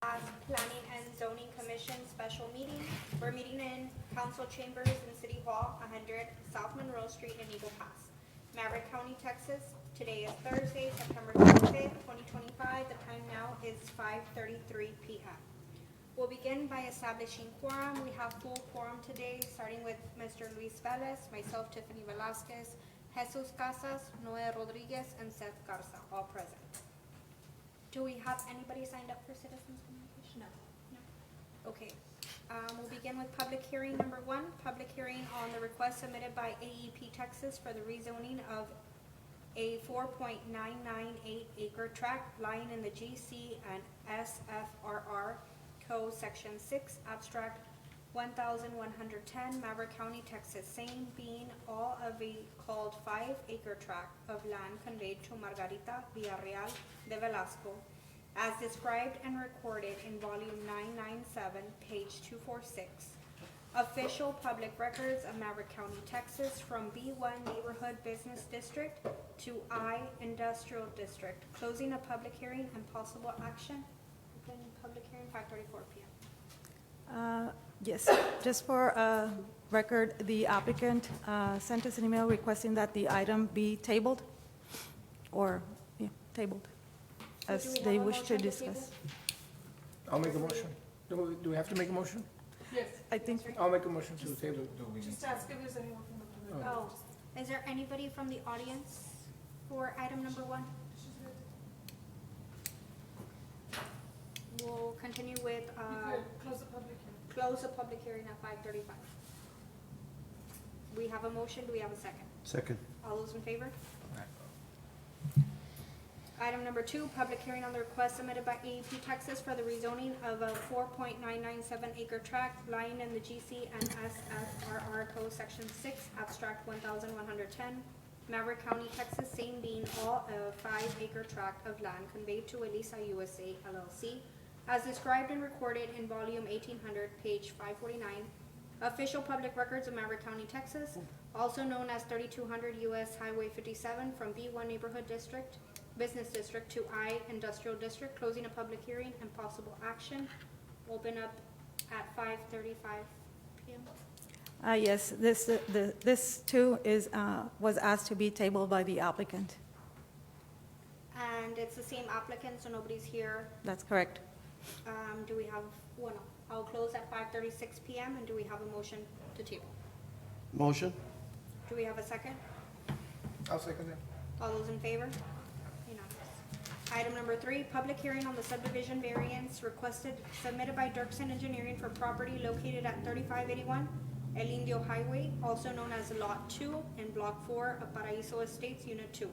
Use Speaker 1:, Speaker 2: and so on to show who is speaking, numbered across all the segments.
Speaker 1: As Planning and Zoning Commission special meeting. We're meeting in council chambers in City Hall, 100 South Monroe Street in Eagle Pass, Maverick County, Texas. Today is Thursday, September 25th, 2025. The time now is 5:33 p.m. We'll begin by establishing quorum. We have full quorum today, starting with Mr. Luis Velez, myself, Tiffany Velasquez, Jesus Casas, Noe Rodriguez, and Seth Garza, all present. Do we have anybody signed up for citizens communication? No. Okay. We'll begin with public hearing number 1, public hearing on the request submitted by AEP Texas for the rezoning of a 4.998 acre tract lying in the GC and SFRR Code Section 6, Abstract 1110, Maverick County, Texas, same being all of a called 5-acre tract of land conveyed to Margarita Villarreal de Velasco, as described and recorded in volume 997, page 246. Official public records of Maverick County, Texas, from B1 Neighborhood Business District to I Industrial District. Closing a public hearing and possible action. Open public hearing, 5:34 p.m.
Speaker 2: Yes, just for record, the applicant sent us an email requesting that the item be tabled, or, tabled,
Speaker 1: So
Speaker 2: as
Speaker 1: do we have
Speaker 2: they
Speaker 1: a
Speaker 2: wish to
Speaker 1: motion to
Speaker 2: discuss.
Speaker 3: I'll make a motion. Do we have to make a motion?
Speaker 4: Yes,
Speaker 2: I think,
Speaker 3: I'll make a motion to table.
Speaker 4: just ask if there's anyone from the public.
Speaker 1: Oh, is there anybody from the audience for item number 1? We'll continue with,
Speaker 4: You could close the public hearing.
Speaker 1: close the public hearing at 5:35. We have a motion, do we have a second?
Speaker 5: Second.
Speaker 1: All those in favor? Item number 2, public hearing on the request submitted by AEP Texas for the rezoning of a 4.997 acre tract lying in the GC and SFRR Code Section 6, Abstract 1110, Maverick County, Texas, same being all a 5-acre tract of land conveyed to Elisa USA LLC, as described and recorded in volume 1800, page 549. Official public records of Maverick County, Texas, also known as 3200 US Highway 57, from B1 Neighborhood District, Business District to I Industrial District. Closing a public hearing and possible action. Open up at 5:35 p.m.
Speaker 2: yes, this too was asked to be tabled by the applicant.
Speaker 1: And it's the same applicant, so nobody's here.
Speaker 2: That's correct.
Speaker 1: Do we have, well, no, I'll close at 5:36 p.m. and do we have a motion to table?
Speaker 5: Motion?
Speaker 1: Do we have a second?
Speaker 3: I'll second that.
Speaker 1: All those in favor? Unanimous. Item number 3, public hearing on the subdivision variance requested, submitted by Dirksen Engineering for property located at 3581 El Indio Highway, also known as Lot 2 in Block 4 of Paraíso Estates, Unit 2.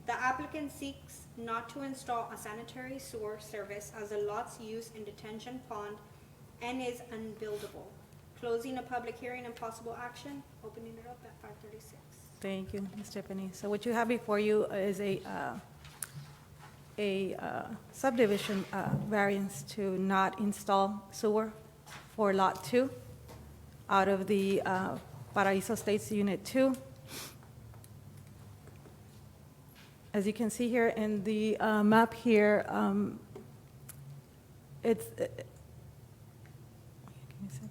Speaker 1: The applicant seeks not to install a sanitary sewer service as the lot's used in detention pond and is unbuildable. Closing a public hearing and possible action, opening it up at 5:36.
Speaker 2: Thank you, Ms. Tiffany. So what you have before you is a subdivision variance to not install sewer for Lot 2 out of the Paraíso Estates Unit 2. As you can see here in the map here, it's, give me a second.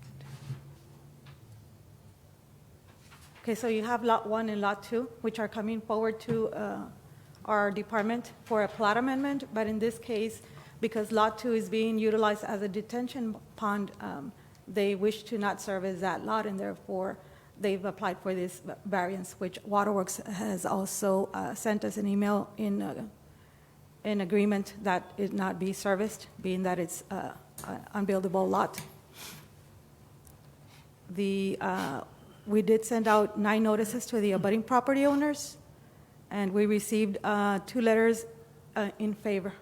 Speaker 2: Okay, so you have Lot 1 and Lot 2, which are coming forward to our department for a plat amendment, but in this case, because Lot 2 is being utilized as a detention pond, they wish to not service that lot, and therefore they've applied for this variance, which Waterworks has also sent us an email in agreement that it not be serviced, being that it's an unbuildable lot. We did send out 9 notices to the abutting property owners, and we received 2 letters in favor.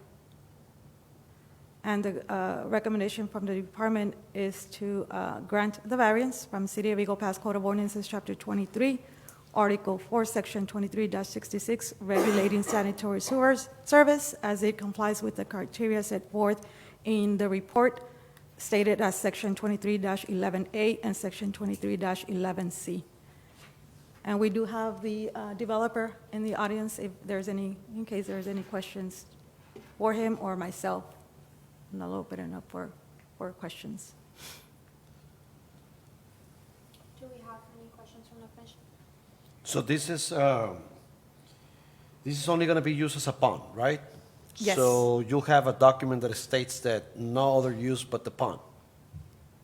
Speaker 2: And the recommendation from the department is to grant the variance from City of Eagle Pass Code of Ordinances, Chapter 23, Article 4, Section 23-66, regulating sanitary sewers service as it complies with the criteria set forth in the report stated as Section 23-11A and Section 23-11C. And we do have the developer in the audience if there's any, in case there's any questions for him or myself. And I'll open it up for questions.
Speaker 1: Do we have any questions from the commission?
Speaker 5: So this is only going to be used as a pond, right?
Speaker 2: Yes.
Speaker 5: So you have a document that states that no other use but the pond.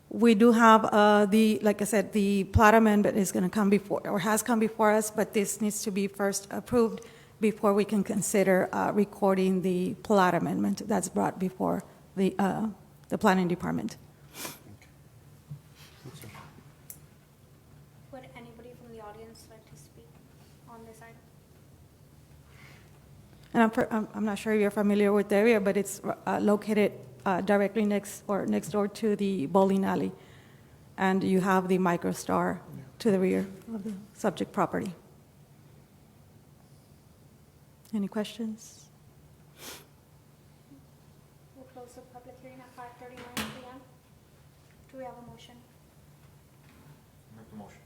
Speaker 2: We do have like I said, the plat amendment is going to come before, or has come before us, but this needs to be first approved before we can consider recording the plat amendment that's brought before the planning department.
Speaker 1: Would anybody from the audience like to speak on this item?
Speaker 2: And I'm not sure if you're familiar with the area, but it's located directly next door to the bowling alley. And you have the MicroStar to the rear of the subject property. Any questions?
Speaker 1: We'll close the public hearing at 5:39 PM. Do we have a motion?
Speaker 6: Make the motion.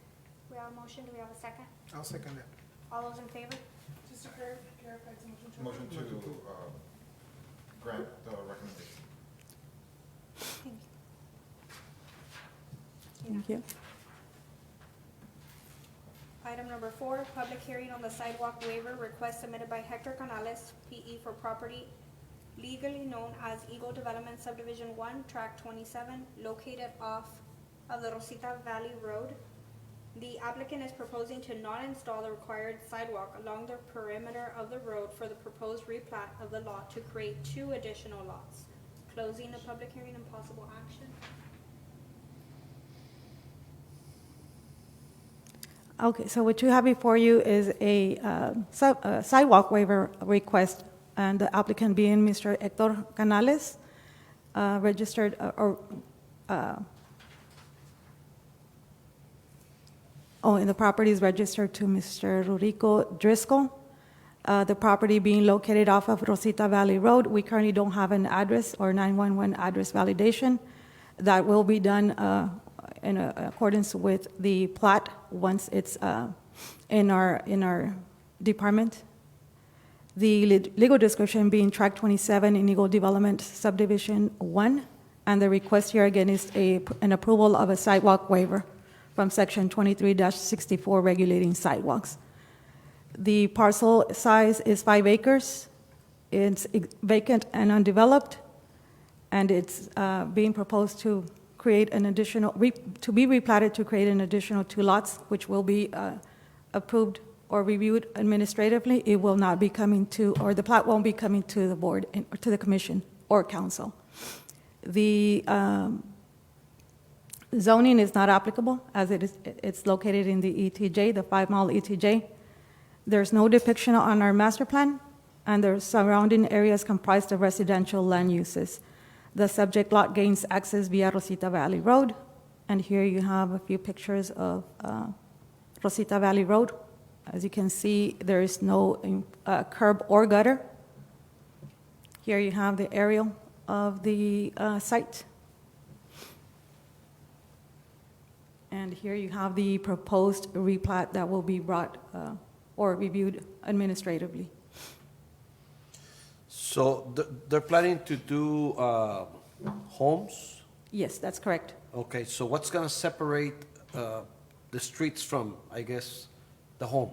Speaker 1: We have a motion, do we have a second?
Speaker 3: I'll second that.
Speaker 1: All those in favor?
Speaker 4: Just to clarify, it's a motion to.
Speaker 6: Motion to grant the recommendation.
Speaker 1: Thank you.
Speaker 2: Thank you.
Speaker 1: Item number 4, public hearing on the sidewalk waiver request submitted by Hector Canales, PE, for property legally known as Eagle Development Subdivision 1, Tract 27, located off of the Rosita Valley Road. The applicant is proposing to not install the required sidewalk along the perimeter of the road for the proposed replat of the lot to create 2 additional lots. Closing the public hearing and possible action.
Speaker 2: Okay, so what you have before you is a sidewalk waiver request, and the applicant being Mr. Hector Canales, registered, and the property is registered to Mr. Rurico Driscoll. The property being located off of Rosita Valley Road. We currently don't have an address or 911 address validation. That will be done in accordance with the plat once it's in our department. The legal description being Tract 27 in Eagle Development Subdivision 1, and the request here again is an approval of a sidewalk waiver from Section 23-64 regulating sidewalks. The parcel size is 5 acres. It's vacant and undeveloped, and it's being proposed to create an additional, to be replatted to create an additional 2 lots, which will be approved or reviewed administratively. It will not be coming to, or the plat won't be coming to the board, or to the commission or council. The zoning is not applicable, as it's located in the ETJ, the 5-mile ETJ. There's no depiction on our master plan, and the surrounding areas comprised of residential land uses. The subject lot gains access via Rosita Valley Road, and here you have a few pictures of Rosita Valley Road. As you can see, there is no curb or gutter. Here you have the aerial of the site. And here you have the proposed replat that will be brought or reviewed administratively.
Speaker 5: So they're planning to do homes?
Speaker 2: Yes, that's correct.
Speaker 5: Okay, so what's going to separate the streets from, I guess, the home?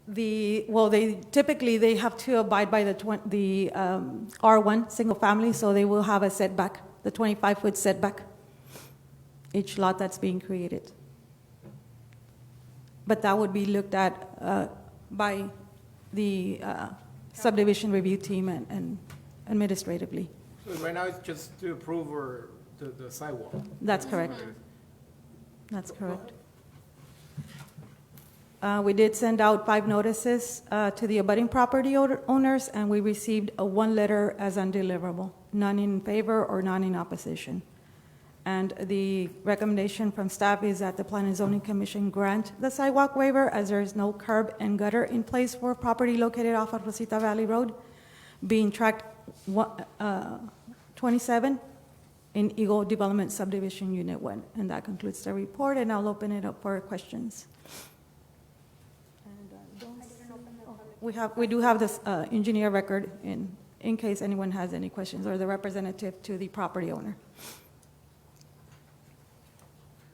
Speaker 2: Well, they typically have to abide by the R1 single family, so they will have a setback, the 25-foot setback, each lot that's being created. But that would be looked at by the subdivision review team and administratively.
Speaker 3: So right now, it's just to approve or the sidewalk.
Speaker 2: That's correct. That's correct. We did send out 5 notices to the abutting property owners, and we received 1 letter as undeliverable, none in favor or none in opposition. And the recommendation from staff is that the Planning and Zoning Commission grant the sidewalk waiver, as there is no curb and gutter in place for property located off of Rosita Valley Road, being Tract 27 in Eagle Development Subdivision Unit 1. And that concludes the report, and I'll open it up for questions. We do have this engineer record in case anyone has any questions, or the representative to the property owner.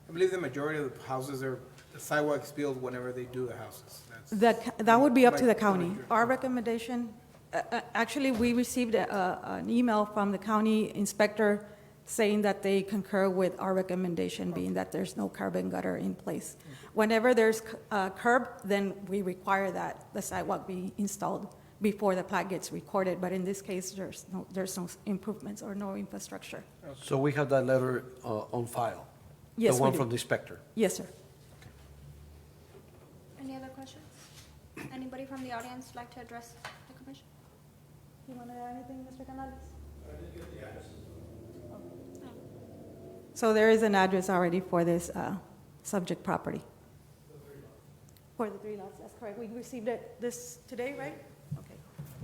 Speaker 3: I believe the majority of the houses are, the sidewalks built whenever they do the houses.
Speaker 2: That would be up to the
Speaker 3: Like,
Speaker 2: county. Our recommendation, actually, we received an email from the county inspector saying that they concur with our recommendation, being that there's no curb and gutter in place. Whenever there's a curb, then we require that the sidewalk be installed before the plat gets recorded, but in this case, there's no improvements or no infrastructure.
Speaker 5: So we have that letter on file?
Speaker 2: Yes,
Speaker 5: The
Speaker 2: we
Speaker 5: one
Speaker 2: do.
Speaker 5: from the inspector?
Speaker 2: Yes, sir.
Speaker 1: Any other questions? Anybody from the audience like to address the commission?
Speaker 2: You want to add anything, Mr. Canales? So there is an address already for this subject property? For the 3 lots, that's correct. We received it this, today, right? Okay.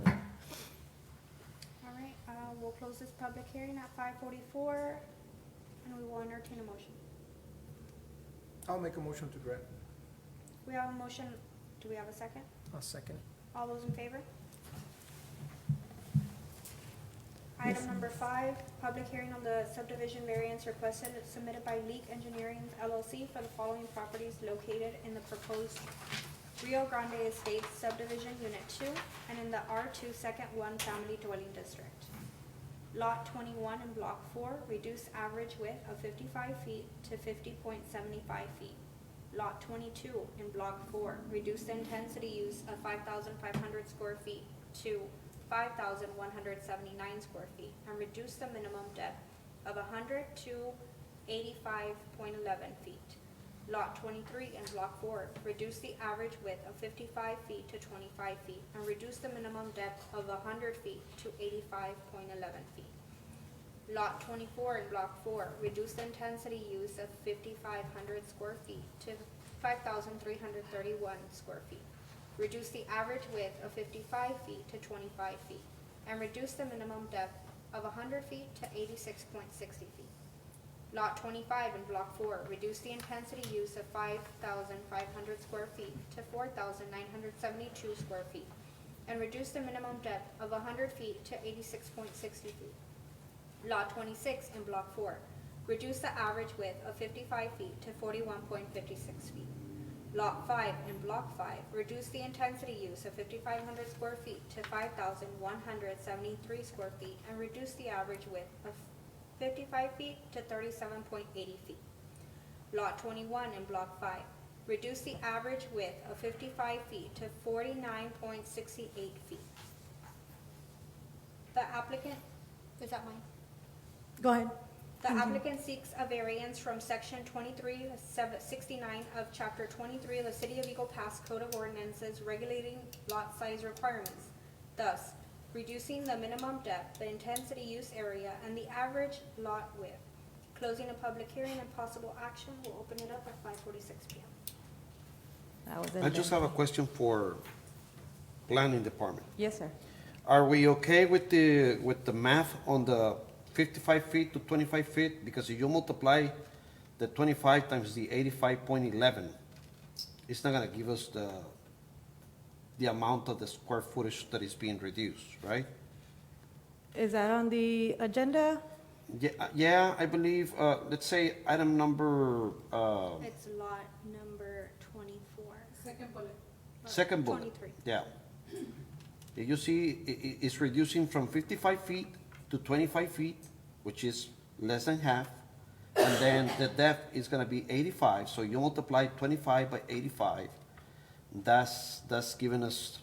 Speaker 1: All right, we'll close this public hearing at 5:44, and we will entertain a motion.
Speaker 3: I'll make a motion to grant.
Speaker 1: We have a motion, do we have a second?
Speaker 3: I'll second.
Speaker 1: All those in favor? Item number 5, public hearing on the subdivision variance requested submitted by Leak Engineering LLC for the following properties located in the proposed Rio Grande Estates subdivision Unit 2 and in the R2 Second 1 Family Dwelling District. Lot 21 in Block 4, reduced average width of 55 feet to 50.75 feet. Lot 22 in Block 4, reduced intensity use of 5,500 square feet to 5,179 square feet, and reduce the minimum depth of 100 to 85.11 feet. Lot 23 in Block 4, reduce the average width of 55 feet to 25 feet, and reduce the minimum depth of 100 feet to 85.11 feet. Lot 24 in Block 4, reduce the intensity use of 5,500 square feet to 5,331 square feet. Reduce the average width of 55 feet to 25 feet, and reduce the minimum depth of 100 feet to 86.60 feet. Lot 25 in Block 4, reduce the intensity use of 5,500 square feet to 4,972 square feet, and reduce the minimum depth of 100 feet to 86.60 feet. Lot 26 in Block 4, reduce the average width of 55 feet to 41.56 feet. Lot 5 in Block 5, reduce the intensity use of 5,500 square feet to 5,173 square feet, and reduce the average width of 55 feet to 37.80 feet. Lot 21 in Block 5, reduce the average width of 55 feet to 49.68 feet. The applicant, is that mine?
Speaker 2: Go ahead.
Speaker 1: The
Speaker 2: Thank you.
Speaker 1: applicant seeks a variance from section 2369 of chapter 23 of the City of Eagle Pass Code of Ordinances regulating lot size requirements, thus reducing the minimum depth, the intensity use area, and the average lot width. Closing a public hearing and possible action, will open it up at 5:46 p.m.
Speaker 2: That was
Speaker 5: I just have a question for planning department.
Speaker 2: Yes, sir.
Speaker 5: Are we okay with the math on the 55 feet to 25 feet? Because if you multiply the 25 times the 85.11, it's not gonna give us the amount of the square footage that is being reduced, right?
Speaker 2: Is that on the agenda?
Speaker 5: Yeah, I believe, let's say item number,
Speaker 1: It's lot number 24.
Speaker 4: Second bullet.
Speaker 5: second bullet.
Speaker 1: 23.
Speaker 5: Yeah. You see, it's reducing from 55 feet to 25 feet, which is less than half. And then the depth is gonna be 85, so you multiply 25 by 85. That's giving us,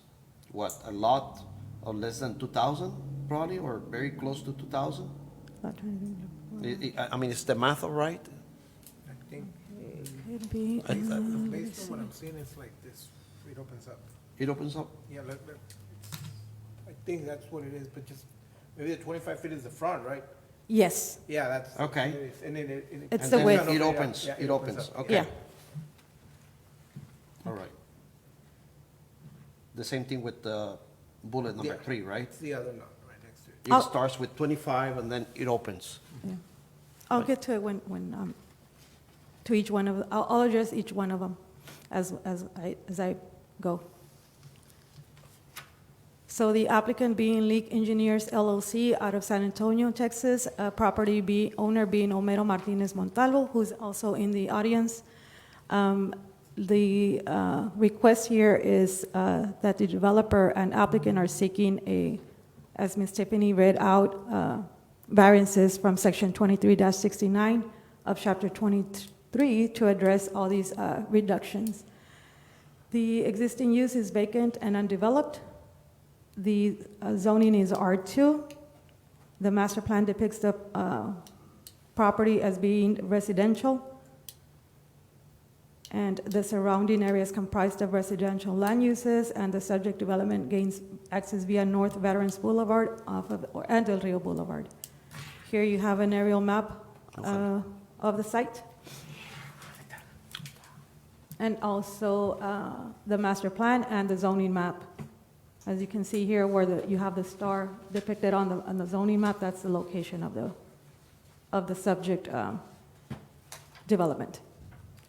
Speaker 5: what, a lot of less than 2,000 probably, or very close to 2,000? I mean, is the math all right?
Speaker 3: I think,
Speaker 2: Could be.
Speaker 3: based on what I'm seeing, it's like this, it opens up.
Speaker 5: It opens up?
Speaker 3: Yeah, I think that's what it is, but just, maybe the 25 feet is the front, right?
Speaker 2: Yes,
Speaker 3: Yeah, that's.
Speaker 5: Okay.
Speaker 3: It is. And then
Speaker 2: It's
Speaker 5: And
Speaker 2: the
Speaker 5: then
Speaker 2: width.
Speaker 5: It opens,
Speaker 3: Yeah,
Speaker 5: it opens,
Speaker 3: up.
Speaker 5: okay.
Speaker 2: yeah.
Speaker 5: All right. The same thing with the bullet number
Speaker 3: Yeah.
Speaker 5: 3, right?
Speaker 3: It's the other number right next to it.
Speaker 5: It
Speaker 2: Oh.
Speaker 5: starts with 25 and then it opens.
Speaker 2: Yeah. I'll get to it when, to each one of, I'll address each one of them as I go. So the applicant being Leak Engineers LLC out of San Antonio, Texas, owner being Homero Martinez Montalvo, who's also in the audience. The request here is that the developer and applicant are seeking as Ms. Tiffany read out, variances from section 23-69 of chapter 23 to address all these reductions. The existing use is vacant and undeveloped. The zoning is R2. The master plan depicts the property as being residential, and the surrounding area is comprised of residential land uses, and the subject development gains access via North Veterans Boulevard and Del Rio Boulevard. Here you have an aerial map of the site, and also the master plan and the zoning map. As you can see here, where you have the star depicted on the zoning map, that's the location of the subject development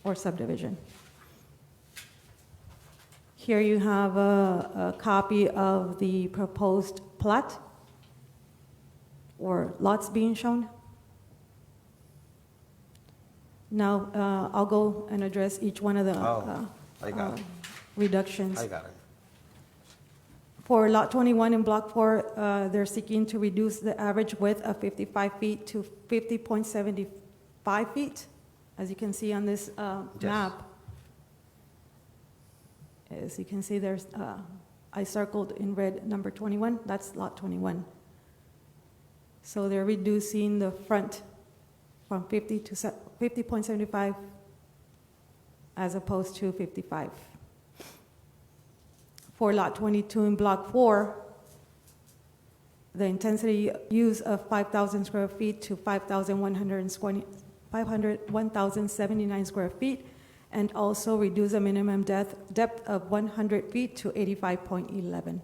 Speaker 2: or subdivision. Here you have a copy of the proposed plat or lots being shown. Now, I'll go and address each one of the
Speaker 5: I got it.
Speaker 2: reductions.
Speaker 5: I got it.
Speaker 2: For Lot 21 in Block 4, they're seeking to reduce the average width of 55 feet to 50.75 feet. As you can see on this map, as you can see, there's I circled in red number 21. That's Lot 21. So they're reducing the front from 50 to 50.75 as opposed to 55. For Lot 22 in Block 4, the intensity use of 5,000 square feet to 1,079 square feet, and also reduce the minimum depth of 100 feet to 85.11.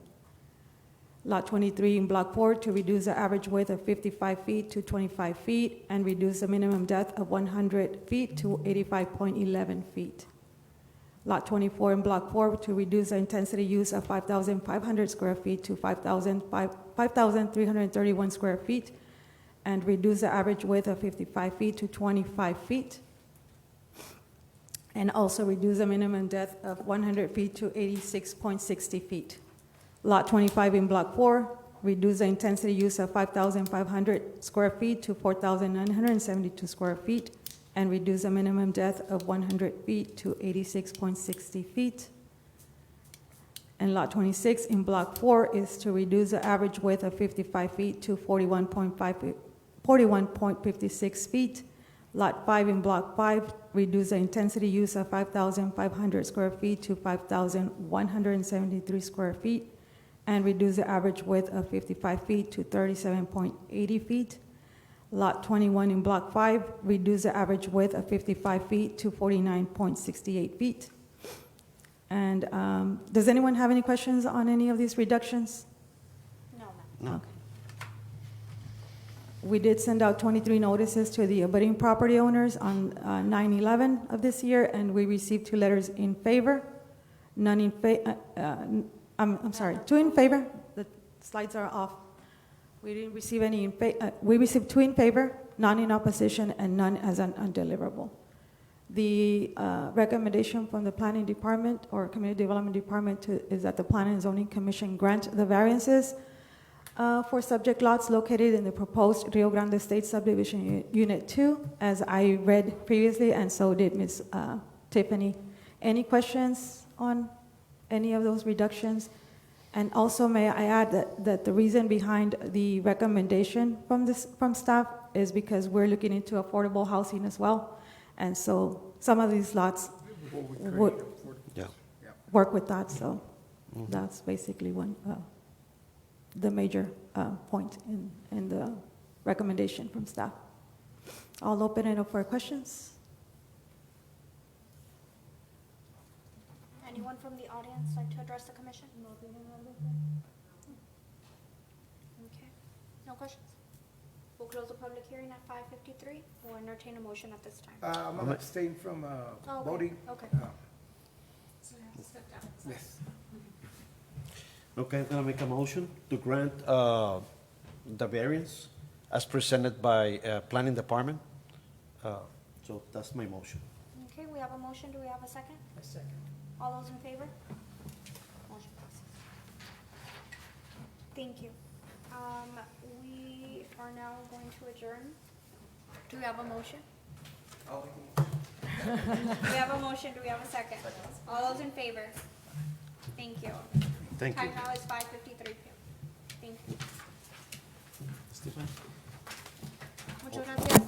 Speaker 2: Lot 23 in Block 4 to reduce the average width of 55 feet to 25 feet, and reduce the minimum depth of 100 feet to 85.11 feet. Lot 24 in Block 4 to reduce the intensity use of 5,500 square feet to 5,331 square feet, and reduce the average width of 55 feet to 25 feet, and also reduce the minimum depth of 100 feet to 86.60 feet. Lot 25 in Block 4, reduce the intensity use of 5,500 square feet to 4,972 square feet, and reduce the minimum depth of 100 feet to 86.60 feet. And Lot 26 in Block 4 is to reduce the average width of 55 feet to 41.56 feet. Lot 5 in Block 5, reduce the intensity use of 5,500 square feet to 5,173 square feet, and reduce the average width of 55 feet to 37.80 feet. Lot 21 in Block 5, reduce the average width of 55 feet to 49.68 feet. And does anyone have any questions on any of these reductions?
Speaker 1: No, ma'am.
Speaker 5: No.
Speaker 2: Okay. We did send out 23 notices to the abutting property owners on 9/11 of this year, and we received 2 letters in favor, none in favor, I'm sorry, 2 in favor. The slides are off. We didn't receive any in favor. We received 2 in favor, none in opposition, and none as an undeliverable. The recommendation from the Planning Department or Community Development Department is that the Planning and Zoning Commission grant the variances for subject lots located in the proposed Rio Grande State Subdivision Unit 2, as I read previously, and so did Ms. Tiffany. Any questions on any of those reductions? And also, may I add that the reason behind the recommendation from staff is because we're looking into affordable housing as well, and so some of these lots would
Speaker 5: Yeah.
Speaker 2: work with that. So that's basically the major point in the recommendation from staff. I'll open it up for questions.
Speaker 1: Anyone from the audience like to address the commission? Okay, no questions? We'll close the public hearing at 5:53. We'll entertain a motion at this time.
Speaker 3: I'm gonna abstain from
Speaker 1: Oh, okay.
Speaker 3: voting.
Speaker 1: Okay.
Speaker 4: So you have to step down.
Speaker 3: Yes.
Speaker 5: Okay, I'm gonna make a motion to grant the variance as presented by Planning Department. So that's my motion.
Speaker 1: Okay, we have a motion, do we have a second?
Speaker 4: A second.
Speaker 1: All those in favor? Motion passes. Thank you. We are now going to adjourn. Do we have a motion? We have a motion, do we have a second? All those in favor? Thank you.
Speaker 5: Thank you.
Speaker 1: Time now is 5:53 p.m. Thank you.
Speaker 5: Stephen?
Speaker 1: Muchas gracias.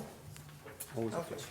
Speaker 5: Always a pleasure.